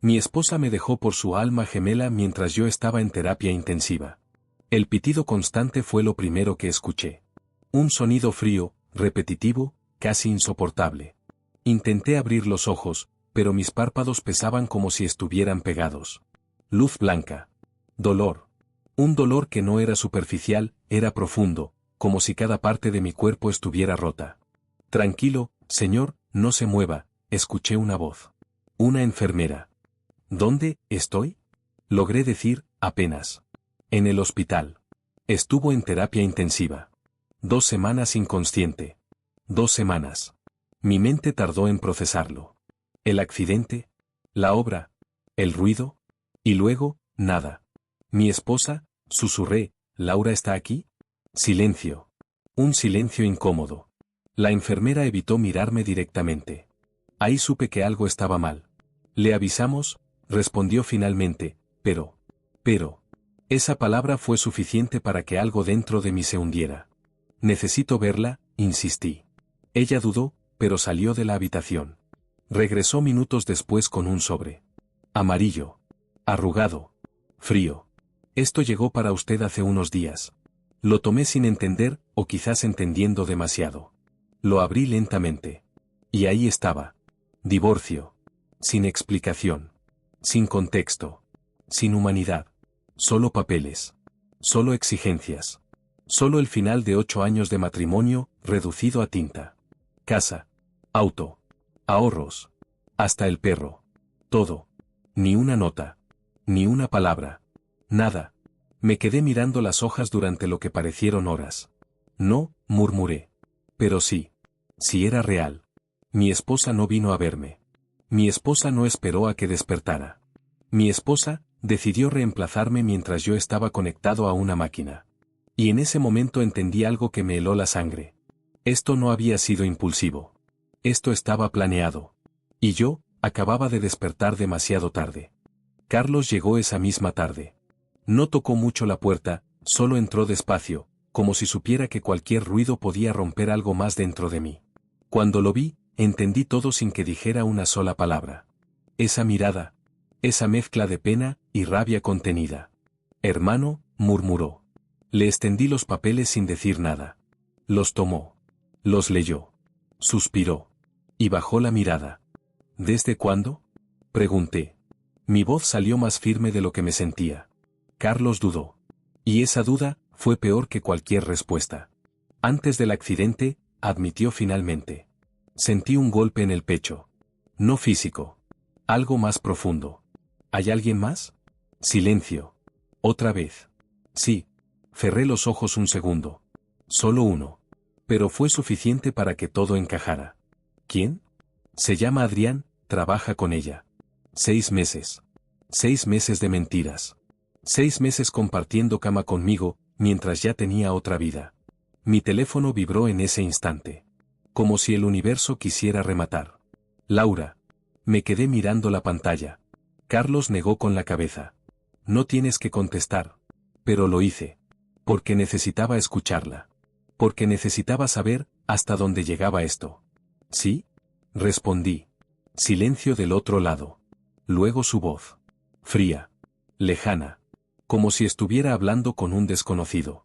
Mi esposa me dejó por su alma gemela mientras yo estaba en terapia intensiva. El pitido constante fue lo primero que escuché. Un sonido frío, repetitivo, casi insoportable. Intenté abrir los ojos, pero mis párpados pesaban como si estuvieran pegados. Luz blanca. Dolor. Un dolor que no era superficial, era profundo, como si cada parte de mi cuerpo estuviera rota. Tranquilo, señor, no se mueva, escuché una voz. Una enfermera. ¿Dónde estoy? Logré decir, apenas. En el hospital. Estuvo en terapia intensiva. 2 semanas inconsciente. 2 semanas. Mi mente tardó en procesarlo. El accidente, la obra, el ruido, y luego, nada. Mi esposa, susurré, ¿Laura está aquí? Silencio. Un silencio incómodo. La enfermera evitó mirarme directamente. Ahí supe que algo estaba mal. Le avisamos, respondió finalmente, pero. Esa palabra fue suficiente para que algo dentro de mí se hundiera. Necesito verla, insistí. Ella dudó, pero salió de la habitación. Regresó minutos después con un sobre. Amarillo. Arrugado. Frío. Esto llegó para usted hace unos días. Lo tomé sin entender, o quizás entendiendo demasiado. Lo abrí lentamente. Y ahí estaba. Divorcio. Sin explicación. Sin contexto. Sin humanidad. Solo papeles. Solo exigencias. Solo el final de 8 años de matrimonio, reducido a tinta. Casa. Auto. Ahorros. Hasta el perro. Todo. Ni una nota. Ni una palabra. Nada. Me quedé mirando las hojas durante lo que parecieron horas. No, murmuré. Pero sí. Sí era real. Mi esposa no vino a verme. Mi esposa no esperó a que despertara. Mi esposa decidió reemplazarme mientras yo estaba conectado a una máquina. Y en ese momento entendí algo que me heló la sangre. Esto no había sido impulsivo. Esto estaba planeado. Y yo, acababa de despertar demasiado tarde. Carlos llegó esa misma tarde. No tocó mucho la puerta, solo entró despacio, como si supiera que cualquier ruido podía romper algo más dentro de mí. Cuando lo vi, entendí todo sin que dijera una sola palabra. Esa mirada. Esa mezcla de pena y rabia contenida. Hermano, murmuró. Le extendí los papeles sin decir nada. Los tomó. Los leyó. Suspiró. Y bajó la mirada. ¿Desde cuándo? Pregunté. Mi voz salió más firme de lo que me sentía. Carlos dudó. Y esa duda fue peor que cualquier respuesta. Antes del accidente, admitió finalmente. Sentí un golpe en el pecho. No físico. Algo más profundo. ¿Hay alguien más? Silencio. Otra vez. Sí. Cerré los ojos un segundo. Solo uno. Pero fue suficiente para que todo encajara. ¿Quién? Se llama Adrián, trabaja con ella. 6 meses. 6 meses de mentiras. 6 meses compartiendo cama conmigo, mientras ya tenía otra vida. Mi teléfono vibró en ese instante. Como si el universo quisiera rematar. Laura. Me quedé mirando la pantalla. Carlos negó con la cabeza. No tienes que contestar. Pero lo hice. Porque necesitaba escucharla. Porque necesitaba saber hasta dónde llegaba esto. ¿Sí? Respondí. Silencio del otro lado. Luego su voz. Fría. Lejana. Como si estuviera hablando con un desconocido.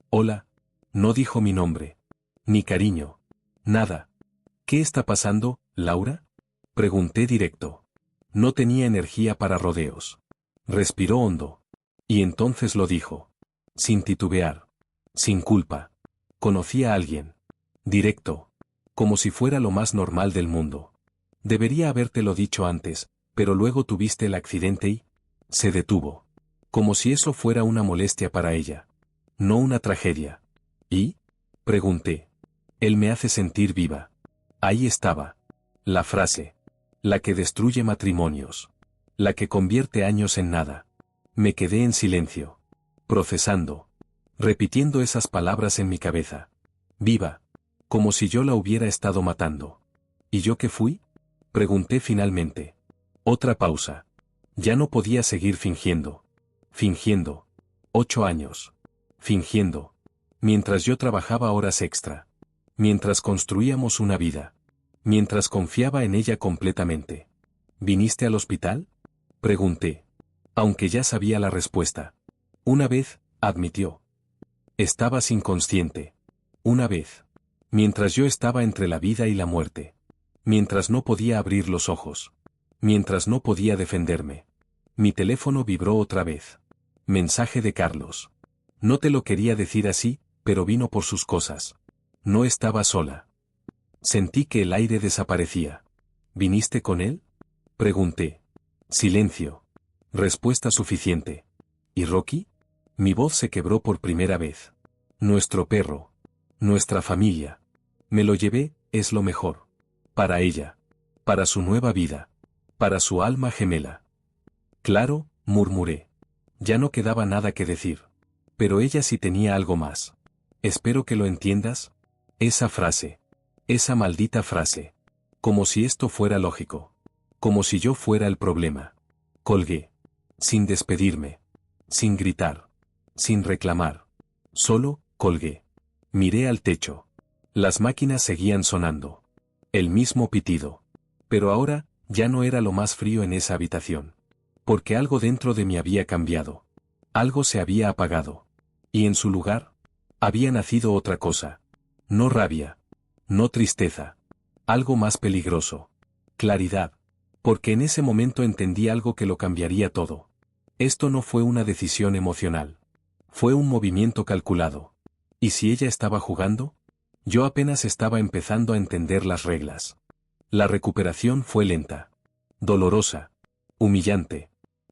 Hola. No dijo mi nombre. Ni cariño. Nada. ¿Qué está pasando, Laura? Pregunté directo. No tenía energía para rodeos. Respiró hondo. Y entonces lo dijo. Sin titubear. Sin culpa. Conocí a alguien. Directo. Como si fuera lo más normal del mundo. Debería habértelo dicho antes, pero luego tuviste el accidente y... Se detuvo. Como si eso fuera una molestia para ella. No una tragedia. ¿Y? Pregunté. Él me hace sentir viva. Ahí estaba. La frase. La que destruye matrimonios. La que convierte años en nada. Me quedé en silencio. Procesando. Repitiendo esas palabras en mi cabeza. Viva. Como si yo la hubiera estado matando. ¿Y yo qué fui? Pregunté finalmente. Otra pausa. Ya no podía seguir fingiendo. Fingiendo. 8 años. Fingiendo. Mientras yo trabajaba horas extra. Mientras construíamos una vida. Mientras confiaba en ella completamente. ¿Viniste al hospital? Pregunté. Aunque ya sabía la respuesta. Una vez, admitió. Estabas inconsciente. Una vez. Mientras yo estaba entre la vida y la muerte. Mientras no podía abrir los ojos. Mientras no podía defenderme. Mi teléfono vibró otra vez. Mensaje de Carlos. No te lo quería decir así, pero vino por sus cosas. No estaba sola. Sentí que el aire desaparecía. ¿Viniste con él? Pregunté. Silencio. Respuesta suficiente. ¿Y Rocky? Mi voz se quebró por primera vez. Nuestro perro. Nuestra familia. Me lo llevé, es lo mejor. Para ella. Para su nueva vida. Para su alma gemela. Claro, murmuré. Ya no quedaba nada que decir. Pero ella sí tenía algo más. Espero que lo entiendas. Esa frase. Esa maldita frase. Como si esto fuera lógico. Como si yo fuera el problema. Colgué. Sin despedirme. Sin gritar. Sin reclamar. Solo, colgué. Miré al techo. Las máquinas seguían sonando. El mismo pitido. Pero ahora, ya no era lo más frío en esa habitación. Porque algo dentro de mí había cambiado. Algo se había apagado. Y en su lugar, había nacido otra cosa. No rabia. No tristeza. Algo más peligroso. Claridad. Porque en ese momento entendí algo que lo cambiaría todo. Esto no fue una decisión emocional. Fue un movimiento calculado. ¿Y si ella estaba jugando? Yo apenas estaba empezando a entender las reglas. La recuperación fue lenta. Dolorosa. Humillante.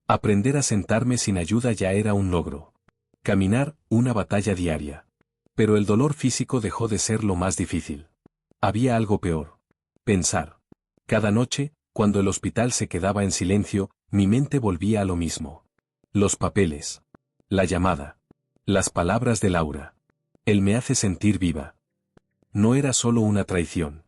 Aprender a sentarme sin ayuda ya era un logro. Caminar, una batalla diaria. Pero el dolor físico dejó de ser lo más difícil. Había algo peor. Pensar. Cada noche, cuando el hospital se quedaba en silencio, mi mente volvía a lo mismo. Los papeles. La llamada. Las palabras de Laura. Él me hace sentir viva. No era solo una traición.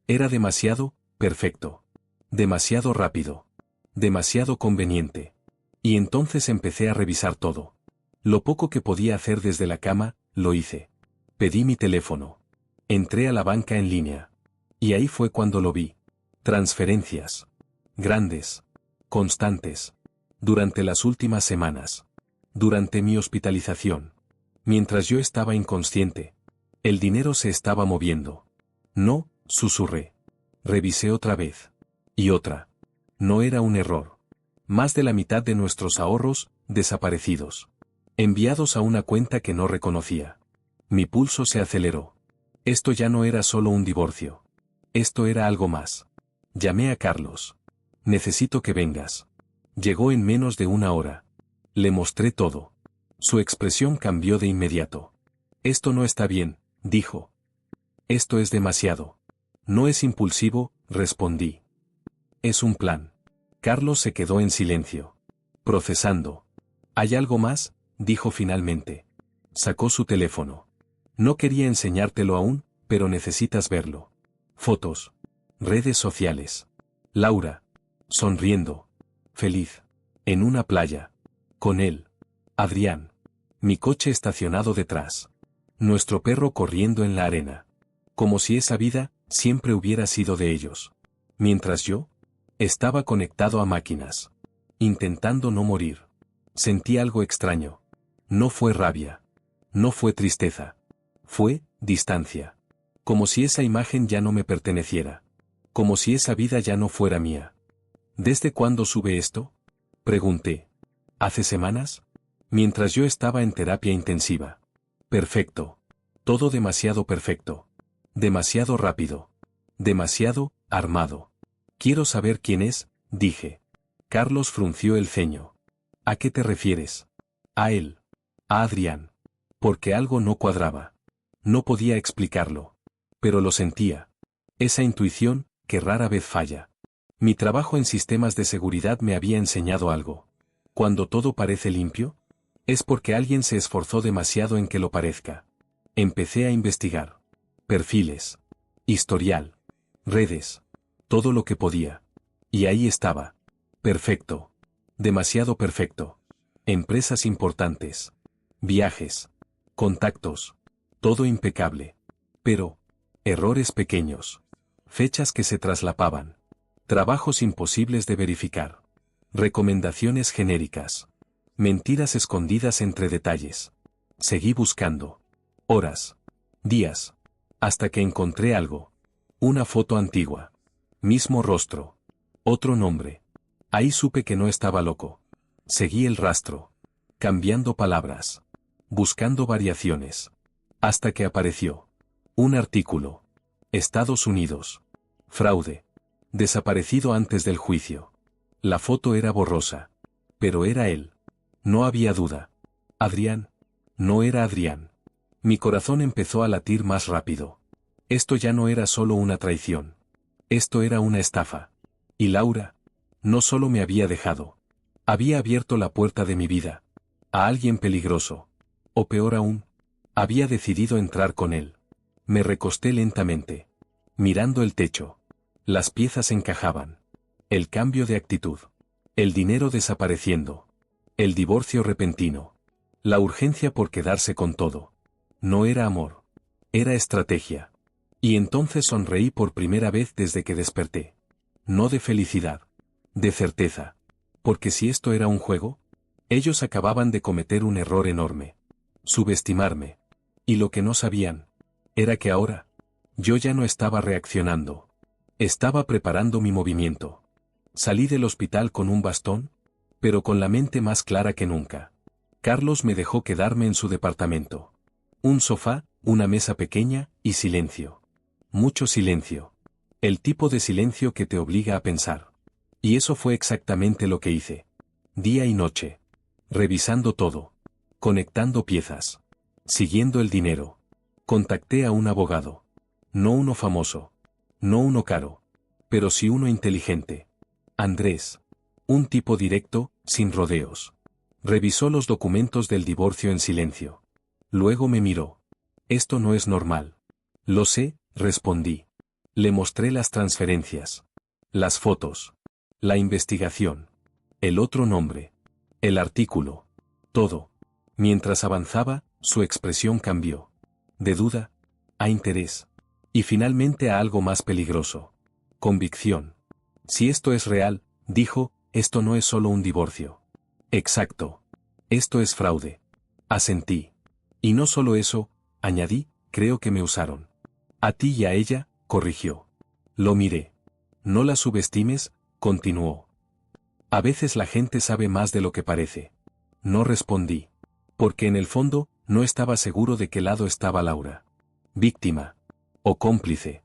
Era demasiado, perfecto. Demasiado rápido. Demasiado conveniente. Y entonces empecé a revisar todo. Lo poco que podía hacer desde la cama, lo hice. Pedí mi teléfono. Entré a la banca en línea. Y ahí fue cuando lo vi. Transferencias. Grandes. Constantes. Durante las últimas semanas. Durante mi hospitalización. Mientras yo estaba inconsciente. El dinero se estaba moviendo. No, susurré. Revisé otra vez. Y otra. No era un error. Más de la mitad de nuestros ahorros, desaparecidos. Enviados a una cuenta que no reconocía. Mi pulso se aceleró. Esto ya no era solo un divorcio. Esto era algo más. Llamé a Carlos. Necesito que vengas. Llegó en menos de una hora. Le mostré todo. Su expresión cambió de inmediato. Esto no está bien, dijo. Esto es demasiado. No es impulsivo, respondí. Es un plan. Carlos se quedó en silencio. Procesando. ¿Hay algo más? Dijo finalmente. Sacó su teléfono. No quería enseñártelo aún, pero necesitas verlo. Fotos. Redes sociales. Laura. Sonriendo. Feliz. En una playa. Con él. Adrián. Mi coche estacionado detrás. Nuestro perro corriendo en la arena. Como si esa vida, siempre hubiera sido de ellos. Mientras yo, estaba conectado a máquinas. Intentando no morir. Sentí algo extraño. No fue rabia. No fue tristeza. Fue, distancia. Como si esa imagen ya no me perteneciera. Como si esa vida ya no fuera mía. ¿Desde cuándo sube esto? Pregunté. ¿Hace semanas? Mientras yo estaba en terapia intensiva. Perfecto. Todo demasiado perfecto. Demasiado rápido. Demasiado, armado. Quiero saber quién es, dije. Carlos frunció el ceño. ¿A qué te refieres? A él. A Adrián. Porque algo no cuadraba. No podía explicarlo. Pero lo sentía. Esa intuición, que rara vez falla. Mi trabajo en sistemas de seguridad me había enseñado algo. Cuando todo parece limpio, es porque alguien se esforzó demasiado en que lo parezca. Empecé a investigar. Perfiles. Historial. Redes. Todo lo que podía. Y ahí estaba. Perfecto. Demasiado perfecto. Empresas importantes. Viajes. Contactos. Todo impecable. Pero, errores pequeños. Fechas que se traslapaban. Trabajos imposibles de verificar. Recomendaciones genéricas. Mentiras escondidas entre detalles. Seguí buscando. Horas. Días. Hasta que encontré algo. Una foto antigua. Mismo rostro. Otro nombre. Ahí supe que no estaba loco. Seguí el rastro. Cambiando palabras. Buscando variaciones. Hasta que apareció. Un artículo. Estados Unidos. Fraude. Desaparecido antes del juicio. La foto era borrosa. Pero era él. No había duda. Adrián. No era Adrián. Mi corazón empezó a latir más rápido. Esto ya no era solo una traición. Esto era una estafa. Y Laura, no solo me había dejado. Había abierto la puerta de mi vida. A alguien peligroso. O peor aún, había decidido entrar con él. Me recosté lentamente. Mirando el techo. Las piezas encajaban. El cambio de actitud. El dinero desapareciendo. El divorcio repentino. La urgencia por quedarse con todo. No era amor. Era estrategia. Y entonces sonreí por primera vez desde que desperté. No de felicidad. De certeza. Porque si esto era un juego, ellos acababan de cometer un error enorme. Subestimarme. Y lo que no sabían, era que ahora, yo ya no estaba reaccionando. Estaba preparando mi movimiento. Salí del hospital con un bastón, pero con la mente más clara que nunca. Carlos me dejó quedarme en su departamento. Un sofá, una mesa pequeña, y silencio. Mucho silencio. El tipo de silencio que te obliga a pensar. Y eso fue exactamente lo que hice. Día y noche. Revisando todo. Conectando piezas. Siguiendo el dinero. Contacté a un abogado. No uno famoso. No uno caro. Pero sí uno inteligente. Andrés. Un tipo directo, sin rodeos. Revisó los documentos del divorcio en silencio. Luego me miró. Esto no es normal. Lo sé, respondí. Le mostré las transferencias. Las fotos. La investigación. El otro nombre. El artículo. Todo. Mientras avanzaba, su expresión cambió. De duda, a interés. Y finalmente a algo más peligroso. Convicción. Si esto es real, dijo, esto no es solo un divorcio. Exacto. Esto es fraude. Asentí. Y no solo eso, añadí, creo que me usaron. A ti y a ella, corrigió. Lo miré. No la subestimes, continuó. A veces la gente sabe más de lo que parece. No respondí. Porque en el fondo, no estaba seguro de qué lado estaba Laura. Víctima. O cómplice.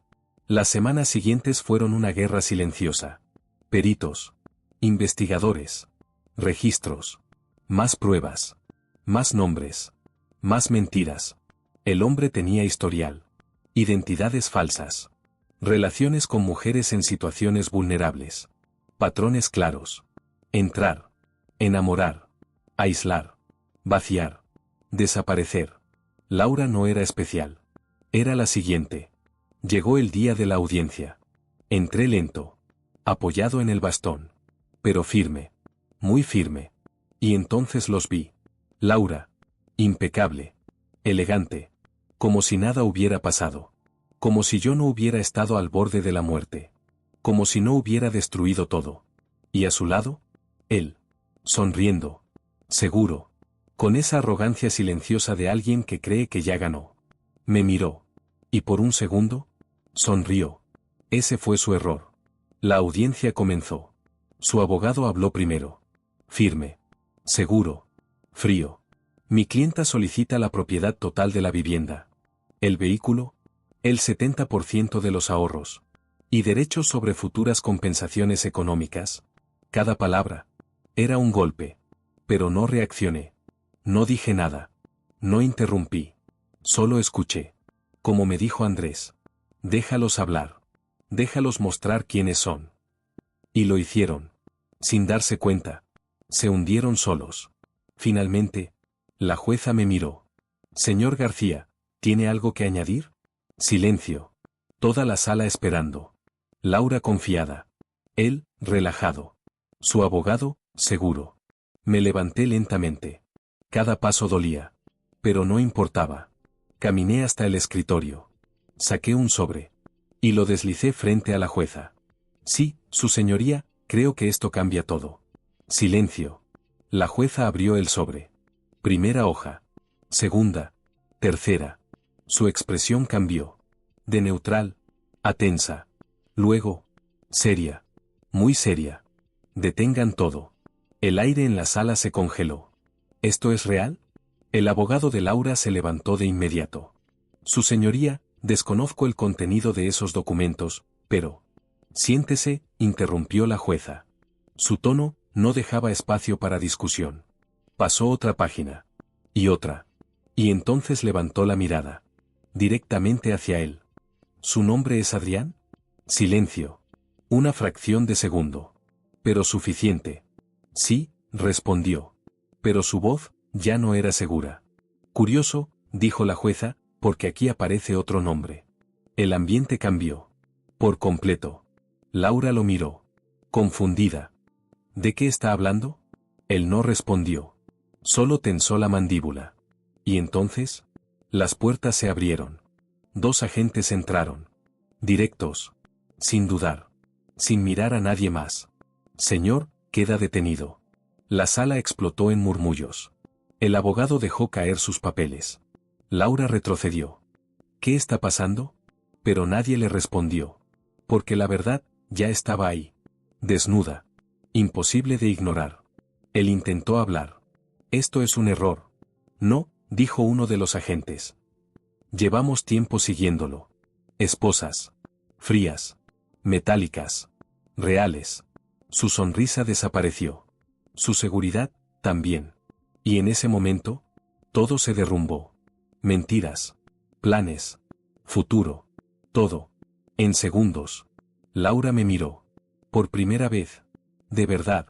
Las semanas siguientes fueron una guerra silenciosa. Peritos. Investigadores. Registros. Más pruebas. Más nombres. Más mentiras. El hombre tenía historial. Identidades falsas. Relaciones con mujeres en situaciones vulnerables. Patrones claros. Entrar. Enamorar. Aislar. Vaciar. Desaparecer. Laura no era especial. Era la siguiente. Llegó el día de la audiencia. Entré lento. Apoyado en el bastón. Pero firme. Muy firme. Y entonces los vi. Laura. Impecable. Elegante. Como si nada hubiera pasado. Como si yo no hubiera estado al borde de la muerte. Como si no hubiera destruido todo. Y a su lado, él. Sonriendo. Seguro. Con esa arrogancia silenciosa de alguien que cree que ya ganó. Me miró. Y por un segundo, sonrió. Ese fue su error. La audiencia comenzó. Su abogado habló primero. Firme. Seguro. Frío. Mi clienta solicita la propiedad total de la vivienda. El vehículo. El 70% de los ahorros. Y derechos sobre futuras compensaciones económicas. Cada palabra. Era un golpe. Pero no reaccioné. No dije nada. No interrumpí. Solo escuché. Como me dijo Andrés. Déjalos hablar. Déjalos mostrar quiénes son. Y lo hicieron. Sin darse cuenta. Se hundieron solos. Finalmente, la jueza me miró. Señor García, ¿tiene algo que añadir? Silencio. Toda la sala esperando. Laura confiada. Él, relajado. Su abogado, seguro. Me levanté lentamente. Cada paso dolía. Pero no importaba. Caminé hasta el escritorio. Saqué un sobre. Y lo deslicé frente a la jueza. Sí, su señoría, creo que esto cambia todo. Silencio. La jueza abrió el sobre. Primera hoja. Segunda. Tercera. Su expresión cambió. De neutral a tensa. Luego, seria. Muy seria. Detengan todo. El aire en la sala se congeló. ¿Esto es real? El abogado de Laura se levantó de inmediato. Su señoría, desconozco el contenido de esos documentos, pero... Siéntese, interrumpió la jueza. Su tono no dejaba espacio para discusión. Pasó otra página. Y otra. Y entonces levantó la mirada. Directamente hacia él. ¿Su nombre es Adrián? Silencio. Una fracción de segundo. Pero suficiente. Sí, respondió. Pero su voz ya no era segura. Curioso, dijo la jueza, porque aquí aparece otro nombre. El ambiente cambió. Por completo. Laura lo miró. Confundida. ¿De qué está hablando? Él no respondió. Solo tensó la mandíbula. Y entonces, las puertas se abrieron. 2 agentes entraron. Directos. Sin dudar. Sin mirar a nadie más. Señor, queda detenido. La sala explotó en murmullos. El abogado dejó caer sus papeles. Laura retrocedió. ¿Qué está pasando? Pero nadie le respondió. Porque la verdad, ya estaba ahí. Desnuda. Imposible de ignorar. Él intentó hablar. Esto es un error. No, dijo uno de los agentes. Llevamos tiempo siguiéndolo. Esposas. Frías. Metálicas. Reales. Su sonrisa desapareció. Su seguridad, también. Y en ese momento, todo se derrumbó. Mentiras. Planes. Futuro. Todo. En segundos. Laura me miró. Por primera vez. De verdad.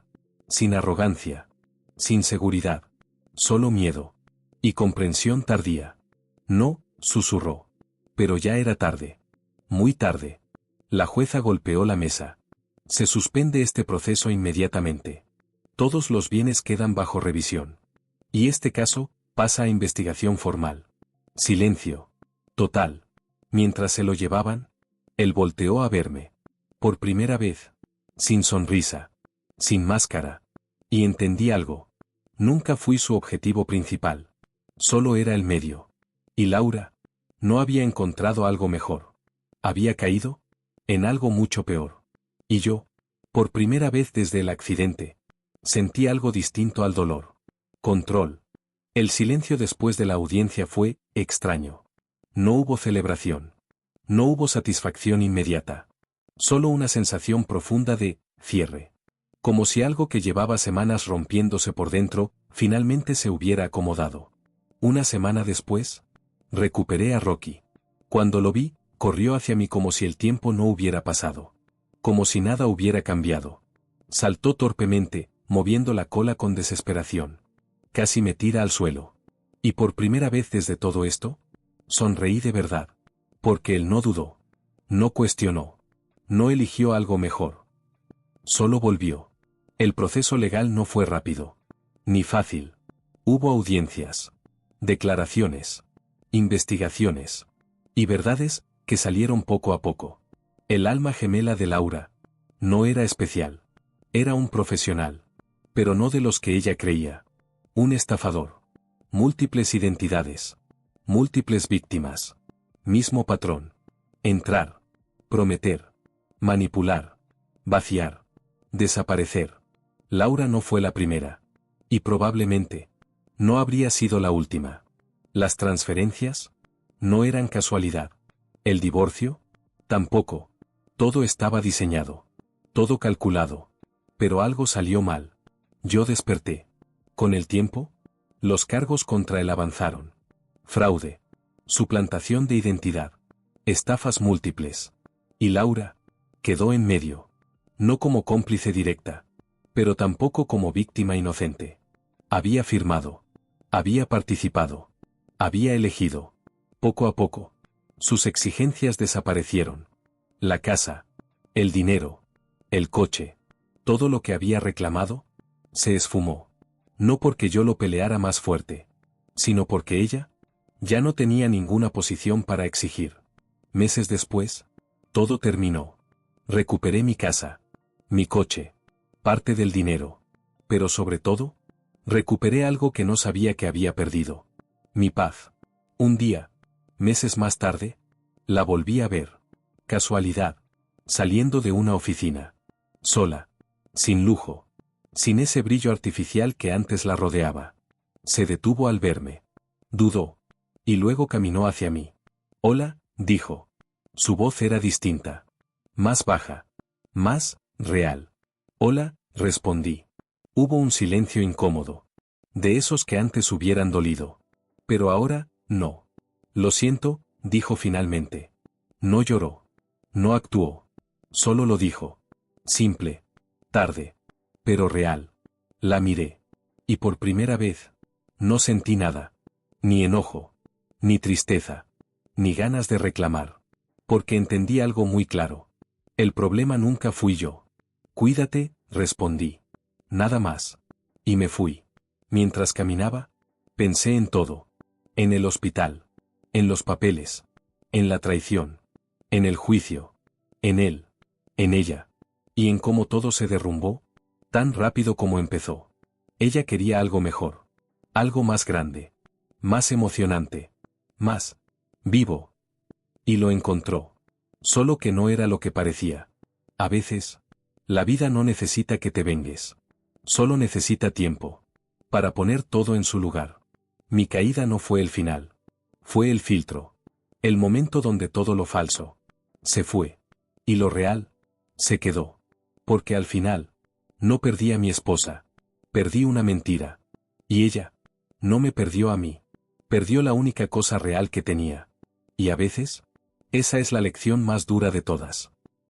Sin arrogancia. Sin seguridad. Solo miedo. Y comprensión tardía. No, susurró. Pero ya era tarde. Muy tarde. La jueza golpeó la mesa. Se suspende este proceso inmediatamente. Todos los bienes quedan bajo revisión. Y este caso pasa a investigación formal. Silencio. Total. Mientras se lo llevaban, él volteó a verme. Por primera vez. Sin sonrisa. Sin máscara. Y entendí algo. Nunca fui su objetivo principal. Solo era el medio. Y Laura no había encontrado algo mejor. Había caído en algo mucho peor. Y yo, por primera vez desde el accidente, sentí algo distinto al dolor. Control. El silencio después de la audiencia fue extraño. No hubo celebración. No hubo satisfacción inmediata. Solo una sensación profunda de cierre. Como si algo que llevaba semanas rompiéndose por dentro, finalmente se hubiera acomodado. Una semana después, recuperé a Rocky. Cuando lo vi, corrió hacia mí como si el tiempo no hubiera pasado. Como si nada hubiera cambiado. Saltó torpemente, moviendo la cola con desesperación. Casi me tira al suelo. Y por primera vez desde todo esto, sonreí de verdad. Porque él no dudó. No cuestionó. No eligió algo mejor. Solo volvió. El proceso legal no fue rápido. Ni fácil. Hubo audiencias. Declaraciones. Investigaciones. Y verdades que salieron poco a poco. El alma gemela de Laura no era especial. Era un profesional. Pero no de los que ella creía. Un estafador. Múltiples identidades. Múltiples víctimas. Mismo patrón. Entrar. Prometer. Manipular. Vaciar. Desaparecer. Laura no fue la primera. Y probablemente no habría sido la última. Las transferencias no eran casualidad. El divorcio tampoco. Todo estaba diseñado. Todo calculado. Pero algo salió mal. Yo desperté. Con el tiempo, los cargos contra él avanzaron. Fraude. Suplantación de identidad. Estafas múltiples. Y Laura quedó en medio. No como cómplice directa. Pero tampoco como víctima inocente. Había firmado. Había participado. Había elegido. Poco a poco. Sus exigencias desaparecieron. La casa. El dinero. El coche. Todo lo que había reclamado se esfumó. No porque yo lo peleara más fuerte, sino porque ella ya no tenía ninguna posición para exigir. Meses después, todo terminó. Recuperé mi casa, mi coche, parte del dinero. Pero sobre todo, recuperé algo que no sabía que había perdido. Mi paz. Un día, meses más tarde, la volví a ver. Casualidad. Saliendo de una oficina. Sola. Sin lujo. Sin ese brillo artificial que antes la rodeaba. Se detuvo al verme. Dudó. Y luego caminó hacia mí. Hola, dijo. Su voz era distinta. Más baja. Más real. Hola, respondí. Hubo un silencio incómodo. De esos que antes hubieran dolido. Pero ahora, no. Lo siento, dijo finalmente. No lloró. No actuó. Solo lo dijo. Simple. Tarde. Pero real. La miré. Y por primera vez, no sentí nada. Ni enojo. Ni tristeza. Ni ganas de reclamar. Porque entendí algo muy claro. El problema nunca fui yo. Cuídate, respondí. Nada más. Y me fui. Mientras caminaba, pensé en todo. En el hospital. En los papeles. En la traición. En el juicio. En él. En ella. Y en cómo todo se derrumbó, tan rápido como empezó. Ella quería algo mejor. Algo más grande. Más emocionante. Más vivo. Y lo encontró. Solo que no era lo que parecía. A veces, la vida no necesita que te vengues. Solo necesita tiempo. Para poner todo en su lugar. Mi caída no fue el final. Fue el filtro. El momento donde todo lo falso se fue. Y lo real se quedó. Porque al final, no perdí a mi esposa. Perdí una mentira. Y ella no me perdió a mí. Perdió la única cosa real que tenía. Y a veces, esa es la lección más dura de todas.